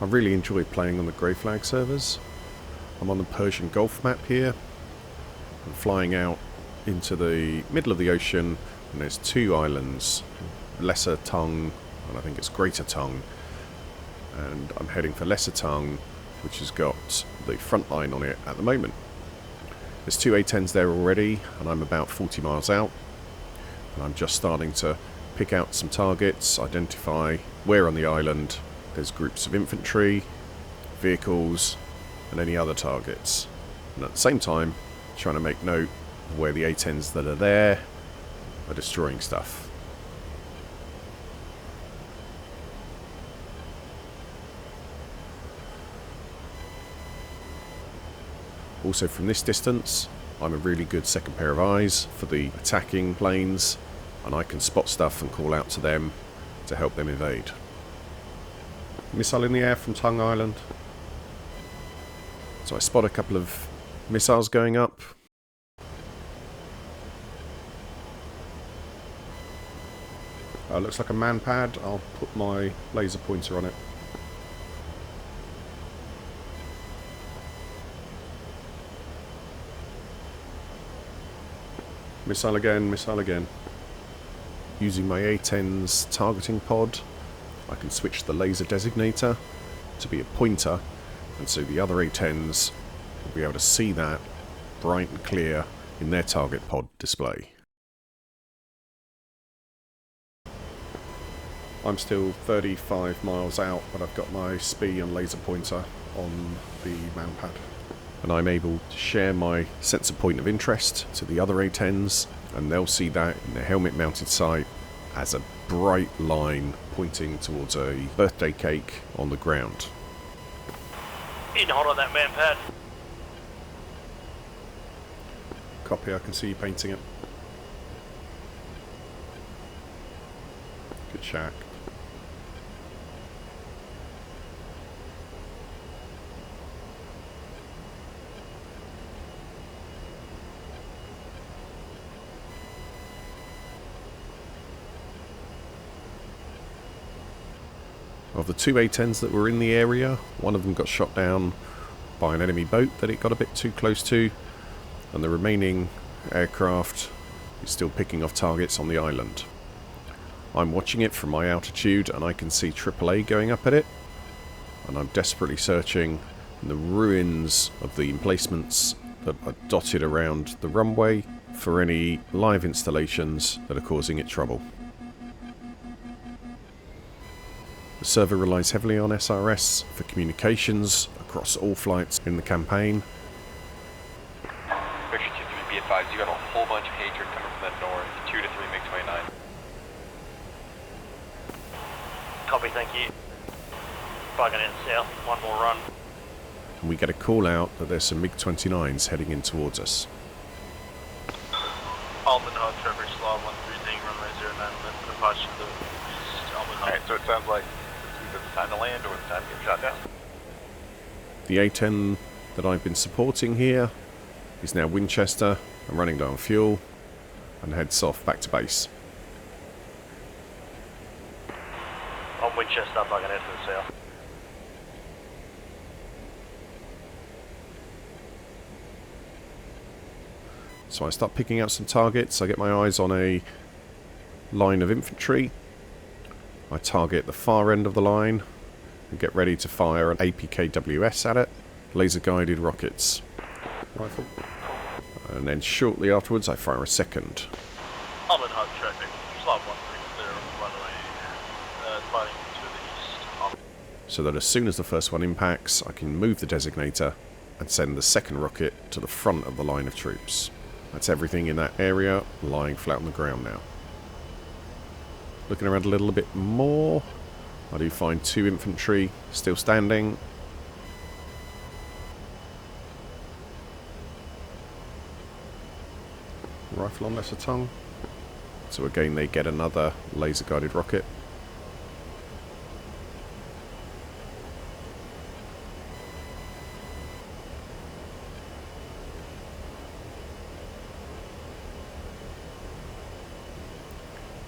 I really enjoy playing on the Grayflag servers. I'm on the Persian Gulf map here. I'm flying out into the middle of the ocean, and there's two islands, Lesser Tongue and I think it's Greater Tongue, and I'm heading for Lesser Tongue, which has got the Frontline on it at the moment. There's two A10s there already, and I'm about 40 miles out, and I'm just starting to pick out some targets, identify where on the island there's groups of infantry, vehicles and any other targets, and at the same time trying to make note of where the A10s that are there are destroying stuff. Also from this distance, I'm a really good second pair of eyes for the attacking planes, and I can spot stuff and call out to them to help them evade. Missile in the air from Tongue Island. So I spot a couple of missiles going up. Looks like a man pad. I'll put my laser pointer on it. Missile again, missile again. Using my A10's targeting pod, I can switch the laser designator to be a pointer, and so the other A10s will be able to see that bright and clear in their target pod display. I'm still 35 miles out, but I've got my SPI and laser pointer on the manpad. And I'm able to share my sensor point of interest to the other A10s, and they'll see that in their helmet mounted sight as a bright line pointing towards a birthday cake on the ground. In hot on that manpad. Copy, I can see you painting it. Good shack. Of the two A10s that were in the area, one of them got shot down by an enemy boat that it got a bit too close to, and the remaining aircraft is still picking off targets on the island. I'm watching it from my altitude, and I can see AAA going up at it, and I'm desperately searching in the ruins of the emplacements that are dotted around the runway for any live installations that are causing it trouble. The server relies heavily on SRS for communications across all flights in the campaign. Victor 2-3, be advised, you got a whole bunch of hatred coming from the north, 2 to 3 MiG-29. Copy, thank you. Bugging it south, one more run. And we get a call out that there's some MiG-29s heading in towards us. Almond Hub, Trevor, Slav 130, runway 09, left for departure to the east, Almond Hub. Alright, so it sounds like it's either the time to land or it's time to get shot down. The A10 that I've been supporting here is now Winchester and running down fuel and heads off back to base. On Winchester, bugging it to the south. So I start picking out some targets. I get my eyes on a line of infantry. I target the far end of the line and get ready to fire an APKWS at it. Laser guided rockets. Rifle. And then shortly afterwards I fire a second. Almond Hub, traffic, Slav 130, runway, fighting to the east. So that as soon as the first one impacts, I can move the designator and send the second rocket to the front of the line of troops. That's everything in that area lying flat on the ground now. Looking around a little bit more, I do find two infantry still standing. Rifle on Lesser Tongue. So again they get another laser guided rocket.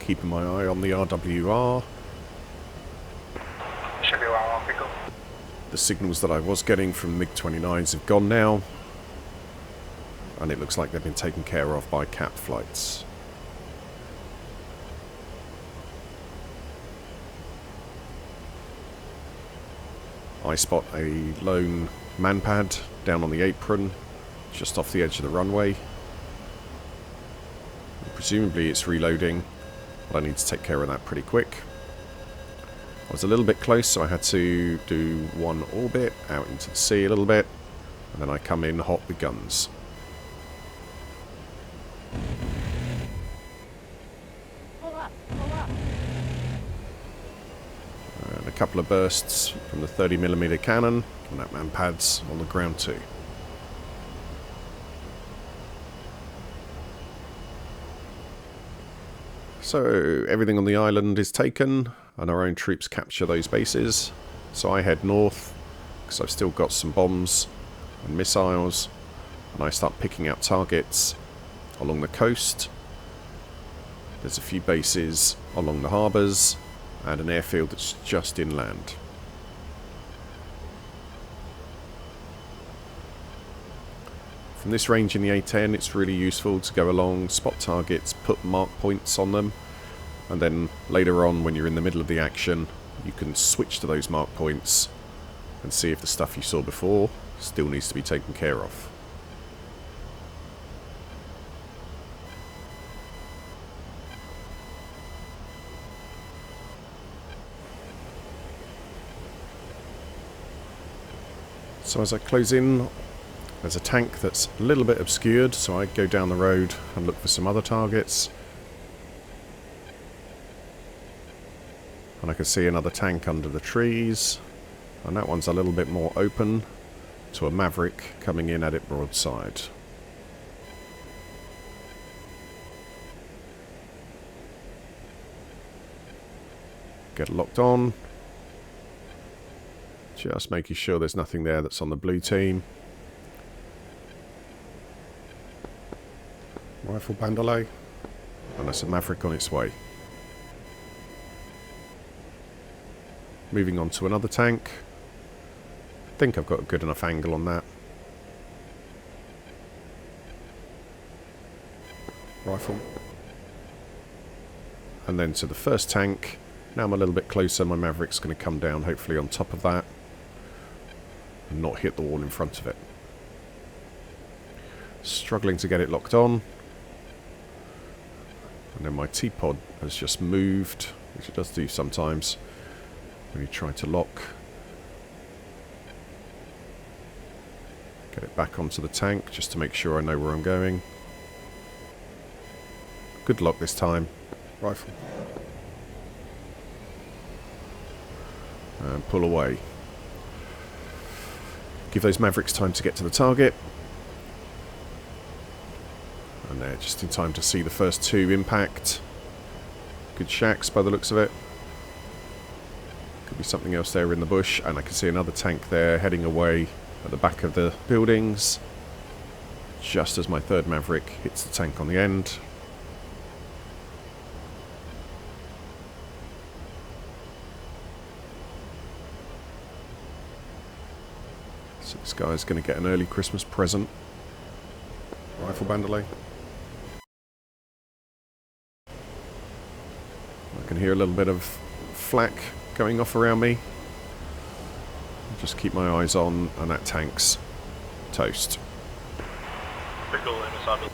Keeping my eye on the RWR. Should be 1-1 pickle. The signals that I was getting from MiG-29s have gone now, and it looks like they've been taken care of by capped flights. I spot a lone manpad down on the apron, just off the edge of the runway. Presumably it's reloading, but I need to take care of that pretty quick. I was a little bit close, so I had to do one orbit out into the sea a little bit, and then I come in hot with guns. And a couple of bursts from the 30mm cannon, and that manpad's on the ground too. So everything on the island is taken, and our own troops capture those bases. So I head north, because I've still got some bombs and missiles, and I start picking out targets along the coast. There's a few bases along the harbours, and an airfield that's just inland. From this range in the A10, it's really useful to go along, spot targets, put mark points on them, and then later on, when you're in the middle of the action, you can switch to those mark points and see if the stuff you saw before still needs to be taken care of. So as I close in, there's a tank that's a little bit obscured, so I go down the road and look for some other targets. And I can see another tank under the trees, and that one's a little bit more open to a Maverick coming in at it broadside. Get locked on. Just making sure there's nothing there that's on the blue team. Rifle bandolay. And that's a Maverick on its way. Moving on to another tank. I think I've got a good enough angle on that. Rifle. And then to the first tank. Now I'm a little bit closer, my Maverick's going to come down hopefully on top of that and not hit the wall in front of it. Struggling to get it locked on. And then my T-pod has just moved, which it does do sometimes when you try to lock. Get it back onto the tank just to make sure I know where I'm going. Good lock this time. Rifle. And pull away. Give those Mavericks time to get to the target. And they're just in time to see the first two impact. Good shacks by the looks of it. Could be something else there in the bush. And I can see another tank there heading away at the back of the buildings. Just as my third Maverick hits the tank on the end. So this guy's going to get an early Christmas present. Rifle bandolay. I can hear a little bit of flak going off around me. Just keep my eyes on, and that tank's toast. Pickle in Wasabi.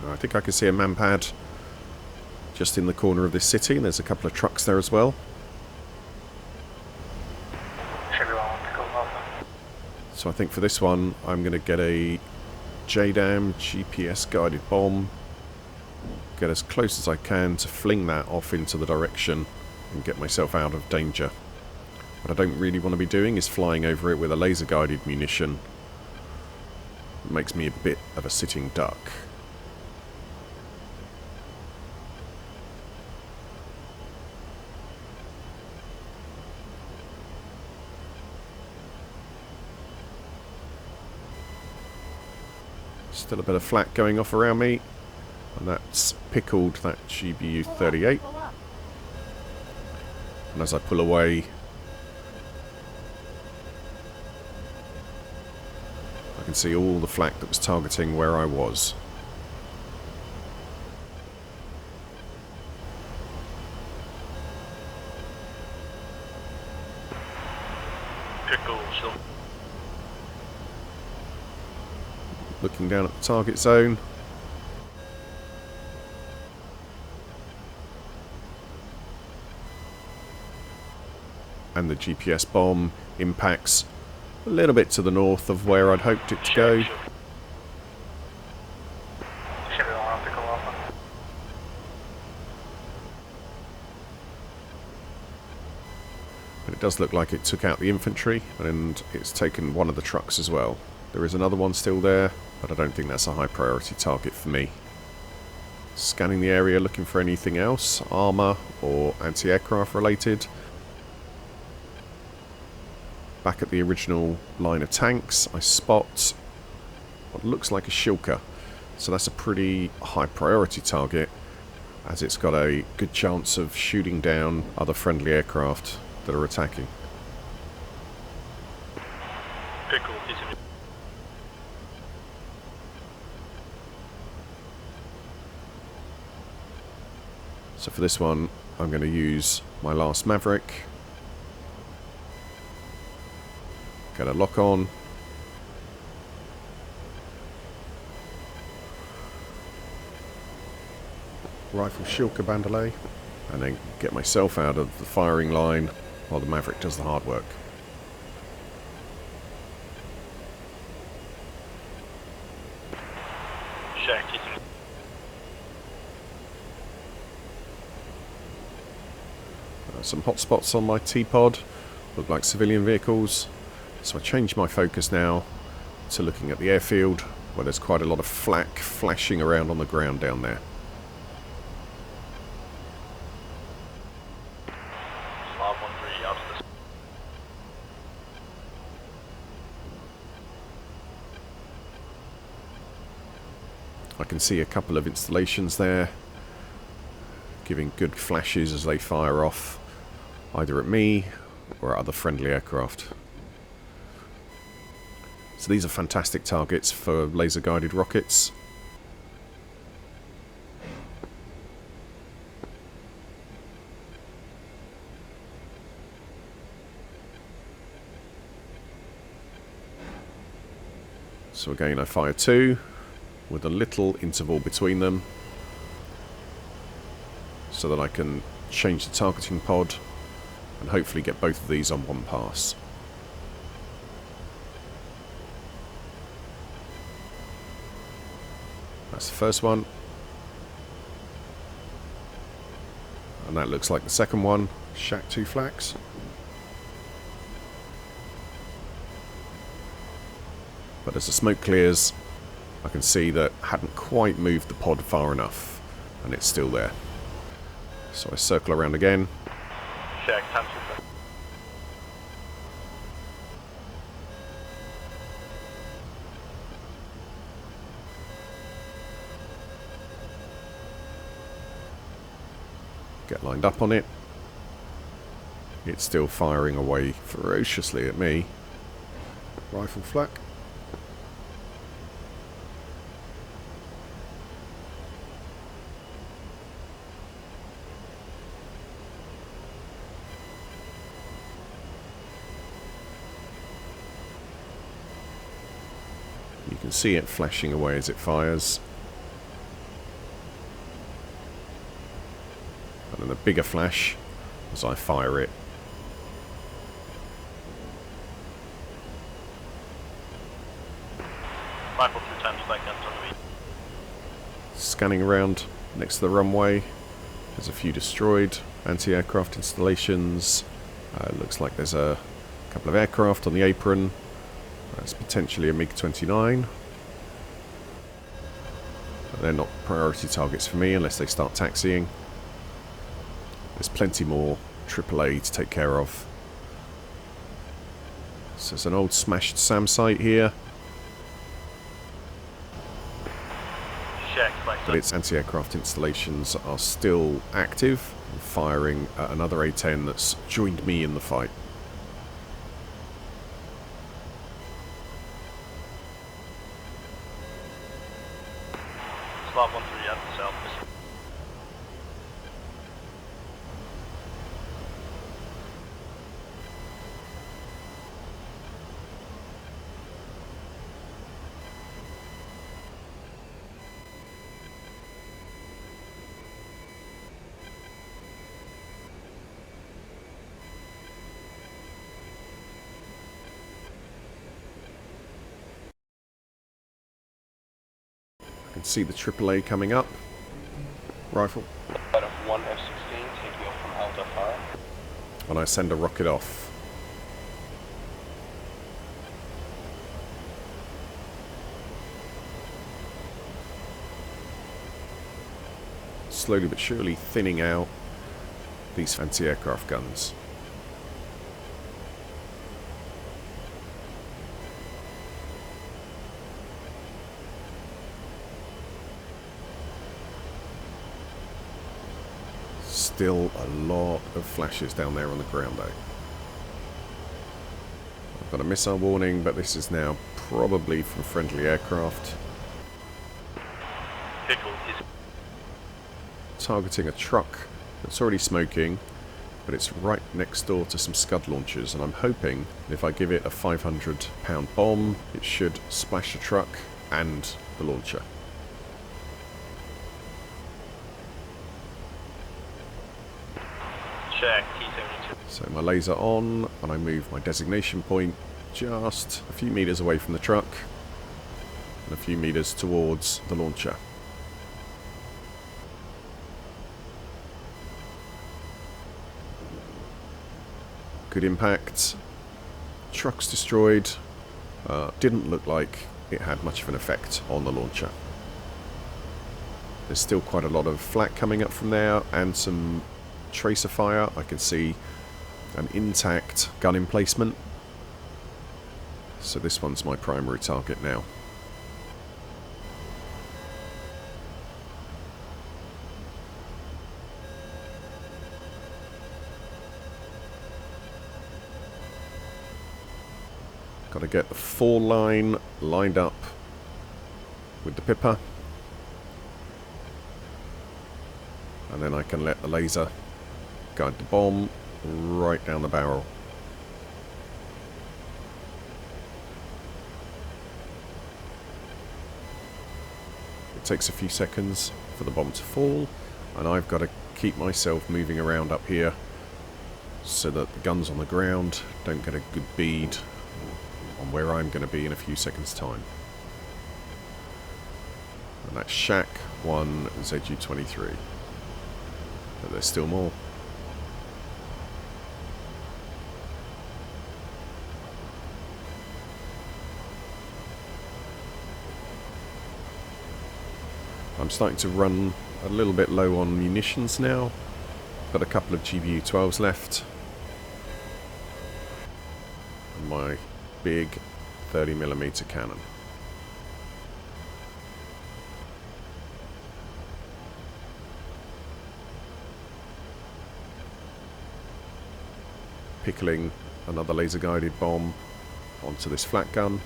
I think I can see a manpad just in the corner of this city, and there's a couple of trucks there as well. So I think for this one, I'm going to get a JDAM GPS guided bomb. Get as close as I can to fling that off into the direction and get myself out of danger. What I don't really want to be doing is flying over it with a laser guided munition. It makes me a bit of a sitting duck. Still a bit of flak going off around me, and that's pickled that GBU-38. And as I pull away, I can see all the flak that was targeting where I was. Pickle, so Looking down at the target zone. And the GPS bomb impacts a little bit to the north of where I'd hoped it to go. But it does look like it took out the infantry, and it's taken one of the trucks as well. There is another one still there, but I don't think that's a high priority target for me. Scanning the area looking for anything else, armour or anti-aircraft related. Back at the original line of tanks, I spot what looks like a Shilka. So that's a pretty high priority target, as it's got a good chance of shooting down other friendly aircraft that are attacking. pickle. So for this one, I'm going to use my last Maverick. Get a lock on. Rifle Shilka Bandolay. And then get myself out of the firing line while the Maverick does the hard work. Some hotspots on my T-pod look like civilian vehicles, so I changed my focus now to looking at the airfield, where there's quite a lot of flak flashing around on the ground down there. I can see a couple of installations there, giving good flashes as they fire off, either at me or at other friendly aircraft. So these are fantastic targets for laser-guided rockets. So again, I fire two with a little interval between them, so that I can change the targeting pod and hopefully get both of these on one pass. That's the first one. And that looks like the second one. Shack 2 flaks. But as the smoke clears, I can see that I hadn't quite moved the pod far enough, and it's still there. So I circle around again. Shack, Get lined up on it. It's still firing away ferociously at me. Rifle flak. You can see it flashing away as it fires. And then a bigger flash as I fire it. Rifle 2 times like that on the beat. Scanning around next to the runway. There's a few destroyed anti-aircraft installations. Looks like there's a couple of aircraft on the apron. That's potentially a MiG-29. They're not priority targets for me unless they start taxiing. There's plenty more AAA to take care of. So there's an old smashed SAM site here, Shack, like but its anti-aircraft installations are still active. I'm firing at another A10 that's joined me in the fight. Slot 13 out to south. I can see the AAA coming up. Rifle. Out of 1 F-16, taking off from Alta 5. And I send a rocket off. Slowly but surely thinning out these anti-aircraft guns. Still a lot of flashes down there on the ground though. I've got a missile warning, but this is now probably from friendly aircraft. Pickle is Targeting a truck that's already smoking, but it's right next door to some Scud launchers, and I'm hoping if I give it a 500-pound bomb, it should splash the truck and the launcher. check T-72. So my laser on, and I move my designation point just a few meters away from the truck and a few meters towards the launcher. Good impact. Truck's destroyed. Didn't look like it had much of an effect on the launcher. There's still quite a lot of flak coming up from there and some tracer fire. I can see an intact gun emplacement. So this one's my primary target now. Got to get the fall line lined up with the pipper, and then I can let the laser guide the bomb right down the barrel. It takes a few seconds for the bomb to fall, and I've got to keep myself moving around up here so that the guns on the ground don't get a good bead on where I'm going to be in a few seconds' time. And that's Shack 1 ZU-23. But there's still more. I'm starting to run a little bit low on munitions now. Got a couple of GBU-12s left. And my big 30mm cannon. Pickling another laser guided bomb onto this flat gun.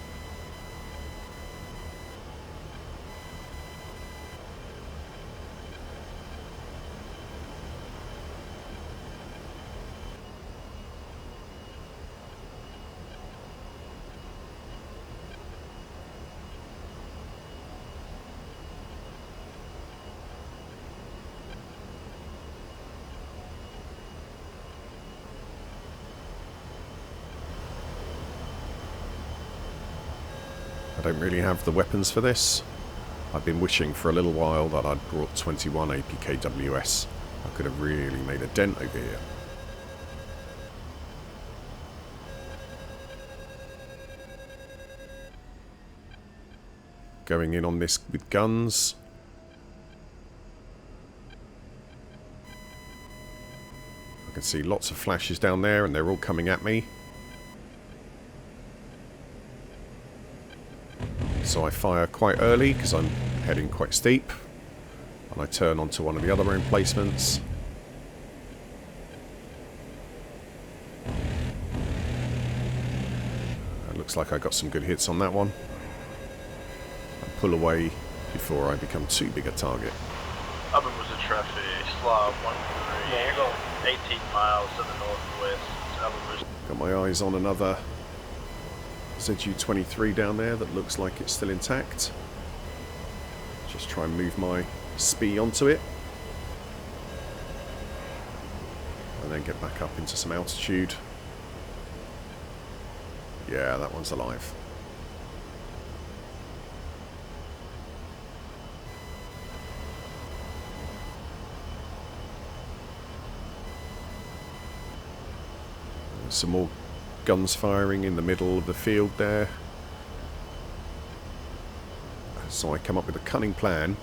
I don't really have the weapons for this. I've been wishing for a little while that I'd brought 21 APKWS. I could have really made a dent over here. Going in on this with guns. I can see lots of flashes down there and they're all coming at me. So I fire quite early because I'm heading quite steep, and I turn onto one of the other emplacements. Looks like I got some good hits on that one. I'll pull away before I become too big a target. Up was a traffic, slot 13. Yeah, you're going 18 miles to the northwest. Got my eyes on another ZU-23 down there that looks like it's still intact. Just try and move my SPI onto it. And then get back up into some altitude. Yeah, that one's alive. There's some more guns firing in the middle of the field there. So I come up with a cunning plan.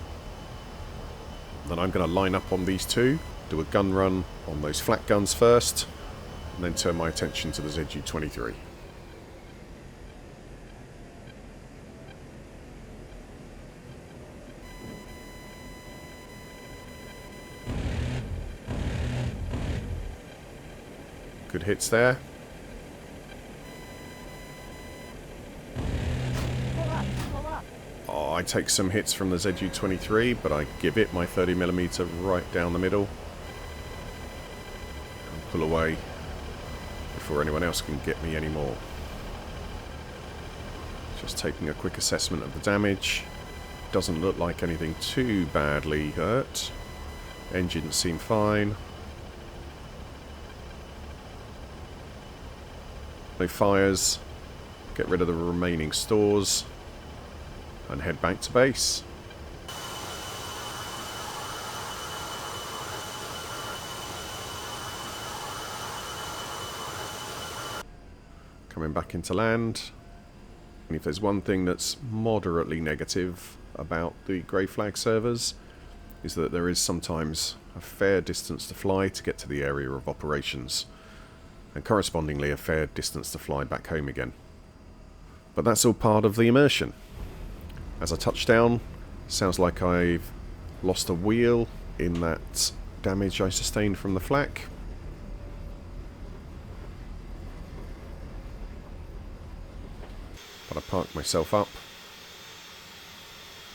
Then I'm going to line up on these two, do a gun run on those flat guns first, and then turn my attention to the ZU-23. Good hits there. Oh, I take some hits from the ZU-23, but I give it my 30mm right down the middle. And pull away before anyone else can get me anymore. Just taking a quick assessment of the damage. Doesn't look like anything too badly hurt. Engines seem fine. No fires. Get rid of the remaining stores and head back to base. Coming back into land. And if there's one thing that's moderately negative about the Grayflag servers, is that there is sometimes a fair distance to fly to get to the area of operations, and correspondingly a fair distance to fly back home again. But that's all part of the immersion. As I touch down, sounds like I've lost a wheel in that damage I sustained from the flak. But I parked myself up,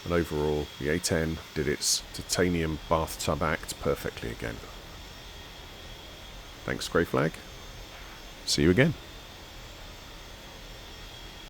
and overall the A10 did its titanium bathtub act perfectly again. Thanks, Grayflag. See you again.